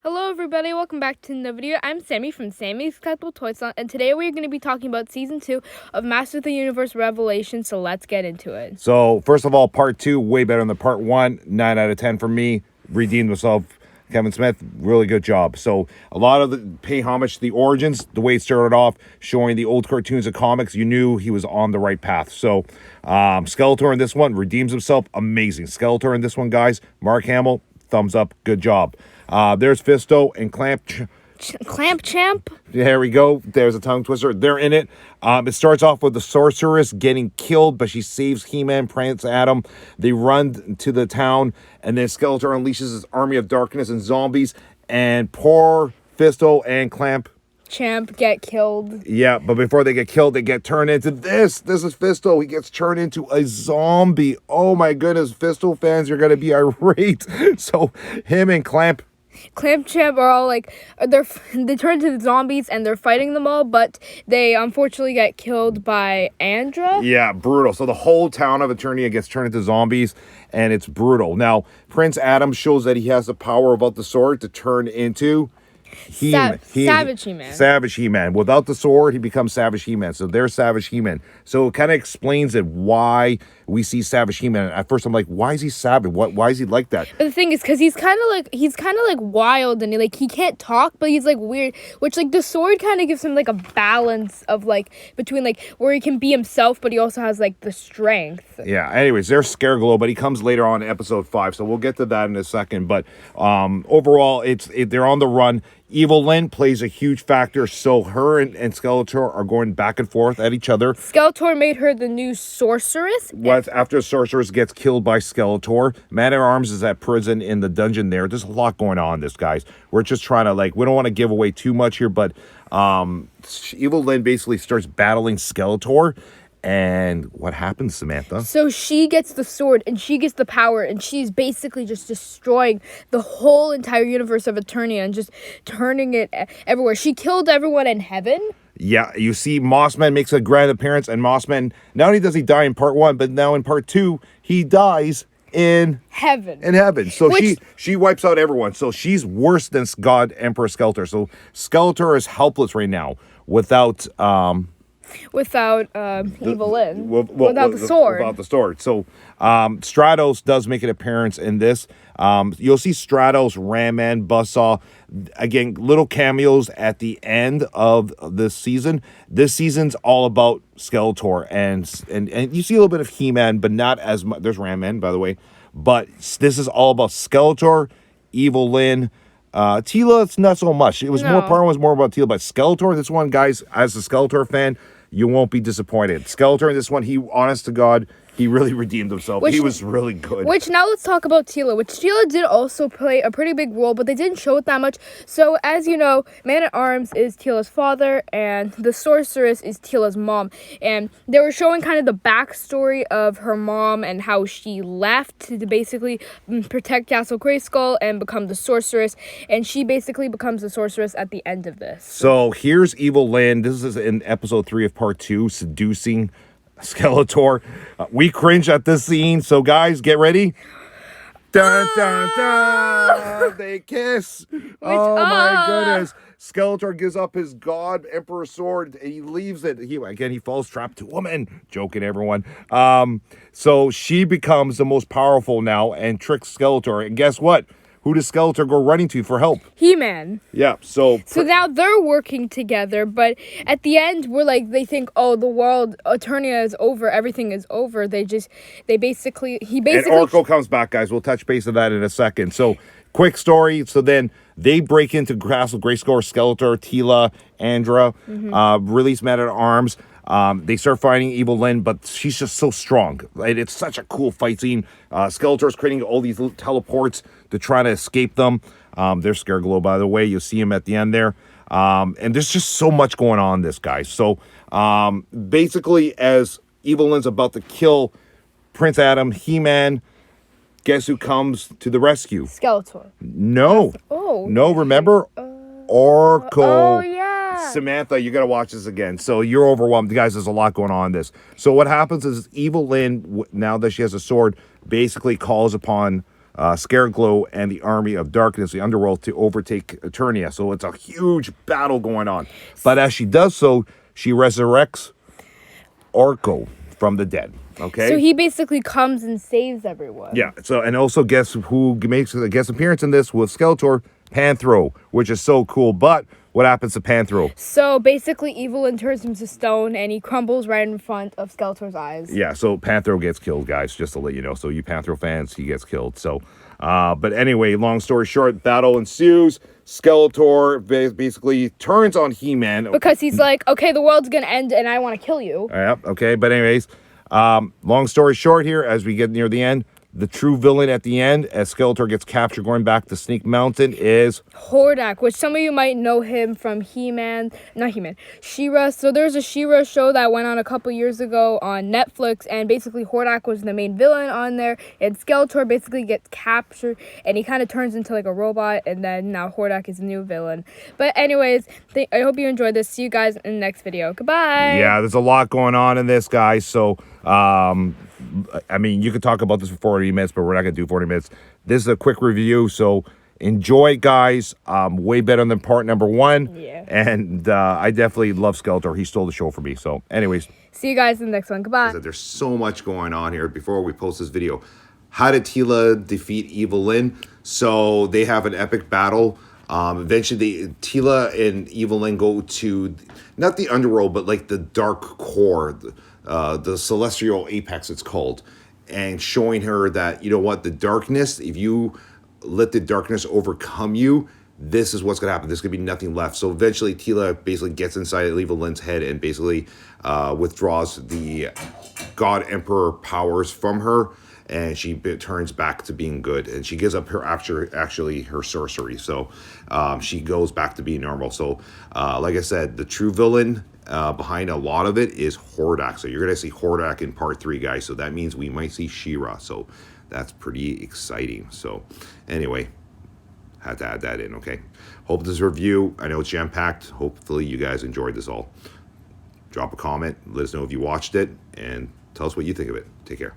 Hello everybody, welcome back to another video. I'm Sammy from Sammy's Collectible Toy Salon, and today we're going to be talking about Season 2 of Master of the Universe Revelation, so let's get into it. So, first of all, Part 2, way better than Part 1. 9 out of 10 for me. Redeemed himself. Kevin Smith, really good job. So, a lot of the pay homage to the origins, the way it started off, showing the old cartoons and comics, you knew he was on the right path. So, Skeletor in this one redeems himself. Amazing. Skeletor in this one, guys. Mark Hamill, thumbs up. Good job. There's Fisto and Clamp Champ? There we go. There's a tongue twister. They're in it. It starts off with the sorceress getting killed, but she saves He-Man, Prince Adam. They run to the town, and then Skeletor unleashes his army of darkness and zombies, and poor Fisto and Clamp Champ get killed. Yeah, but before they get killed, they get turned into this. This is Fisto. He gets turned into a zombie. Oh my goodness, Fisto fans, you're going to be irate. So him and Clamp Champ are all like, they turn into the zombies and they're fighting them all, but they unfortunately get killed by Andra. Yeah, brutal. So the whole town of Eternia gets turned into zombies, and it's brutal. Now, Prince Adam shows that he has the power about the sword to turn into Savage He-Man. Savage He-Man. Without the sword, he becomes Savage He-Man. So there's Savage He-Man. So it kind of explains it why we see Savage He-Man. At first, I'm like, why is he savage? Why is he like that? But the thing is, because he's kind of like wild, and he can't talk, but he's like weird. Which like the sword kind of gives him like a balance of like between like where he can be himself, but he also has like the strength. Yeah. Anyways, there's Scareglow, but he comes later on in episode 5, so we'll get to that in a second. But overall, they're on the run. Evil-Lyn plays a huge factor, so her and Skeletor are going back and forth at each other. Skeletor made her the new sorceress. After Sorceress gets killed by Skeletor, Man-at-Arms is at prison in the dungeon there. There's a lot going on, guys. We're just trying to, we don't want to give away too much here, but Evil-Lyn basically starts battling Skeletor. And what happens, Samantha? So she gets the sword, and she gets the power, and she's basically just destroying the whole entire universe of Eternia and just turning it everywhere. She killed everyone in heaven. Yeah, you see Mossman makes a grand appearance, and Mossman, not only does he die in Part 1, but now in Part 2, he dies in heaven. So she wipes out everyone. So she's worse than God Emperor Skeletor. So Skeletor is helpless right now without Evil-Lyn. Without the sword. Without the sword. So Stratos does make an appearance in this. You'll see Stratos, Ram-Man, Buzzsaw. Again, little cameos at the end of this season. This season's all about Skeletor. And you see a little bit of He-Man, but not as much. There's Ram-Man, by the way. But this is all about Skeletor, Evil-Lyn. Tila, it's not so much. Part one was more about Tila, but Skeletor, this one, guys, as a Skeletor fan, you won't be disappointed. Skeletor in this one, honest to God, he really redeemed himself. He was really good. Now let's talk about Tila, which Tila did also play a pretty big role, but they didn't show it that much. So, as you know, Man-at-Arms is Tila's father, and the Sorceress is Tila's mom. And they were showing kind of the backstory of her mom and how she left to basically protect Castle Grayskull and become the Sorceress. And she basically becomes the Sorceress at the end of this. So, here's Evil-Lyn. This is in episode 3 of part 2, seducing Skeletor. We cringe at this scene, so guys, get ready. Dun, dun, dun. They kiss. My goodness. Skeletor gives up his God Emperor sword, and he leaves it. He falls trapped to woman. Joking, everyone. So she becomes the most powerful now and tricks Skeletor. And guess what? Who does Skeletor go running to for help? He-Man. Yeah, so now they're working together, but at the end, they think, oh, the world, Eternia is over, everything is over. He basically... And Oracle comes back, guys. We'll touch base on that in a second. So, quick story. So then, they break into Castle Grayskull, Skeletor, Tila, Andra, release Man-at-Arms. They start fighting Evil-Lyn, but she's just so strong. Right? It's such a cool fight scene. Skeletor's creating all these little teleports to try to escape them. There's Scareglow, by the way. You'll see him at the end there. And there's just so much going on this, guys. So, basically, as Evil-Lyn's about to kill Prince Adam, He-Man, guess who comes to the rescue? Skeletor. No. Oh. No, remember? Oracle. Oh, yeah. Samantha, you got to watch this again. So you're overwhelmed. Guys, there's a lot going on in this. So what happens is Evil-Lyn, now that she has a sword, basically calls upon Scareglow and the army of darkness, the underworld, to overtake Eternia. So it's a huge battle going on. But as she does so, she resurrects Orko from the dead. Okay. So he basically comes and saves everyone. Yeah. So, and also guess who makes a guest appearance in this with Skeletor? Panthro, which is so cool. But what happens to Panthro? So basically, Evil-Lyn turns him to stone, and he crumbles right in front of Skeletor's eyes. Yeah. So Panthro gets killed, guys. Just to let you know. So you Panthro fans, he gets killed. So, but anyway, long story short, battle ensues. Skeletor basically turns on He-Man because he's like, okay, the world's gonna end, and I want to kill you. Yeah. Okay. But anyways. Long story short here, as we get near the end, the true villain at the end, as Skeletor gets captured going back to Snake Mountain, is Hordak, which some of you might know him from She-Ra. So there's a She-Ra show that went on a couple years ago on Netflix, and basically Hordak was the main villain on there, and Skeletor basically gets captured, and he kind of turns into like a robot, and then now Hordak is the new villain. But anyways, I hope you enjoyed this. See you guys in the next video. Goodbye. Yeah, there's a lot going on in this, guys, so I mean, you could talk about this for 40 minutes, but we're not going to do 40 minutes. This is a quick review, so enjoy, guys. Way better than part number 1. Yeah. And I definitely love Skeletor. He stole the show for me. So anyways. See you guys in the next one. Goodbye. There's so much going on here before we post this video. How did Tila defeat Evil-Lyn? So they have an epic battle. Eventually, Tila and Evil-Lyn go to, not the underworld, but like the dark core, the celestial apex it's called, and showing her that, you know what, the darkness, if you let the darkness overcome you, this is what's going to happen. There's going to be nothing left. So eventually Tila basically gets inside Evil-Lyn's head and basically withdraws the God Emperor powers from her, and she turns back to being good, and she gives up her actually her sorcery. So she goes back to being normal. So like I said, the true villain behind a lot of it is Hordak. So you're going to see Hordak in part 3, guys. So that means we might see She-Ra. So that's pretty exciting. So anyway, had to add that in, okay? Hope this review, I know it's jam-packed. Hopefully you guys enjoyed this all. Drop a comment. Let us know if you watched it, and tell us what you think of it. Take care.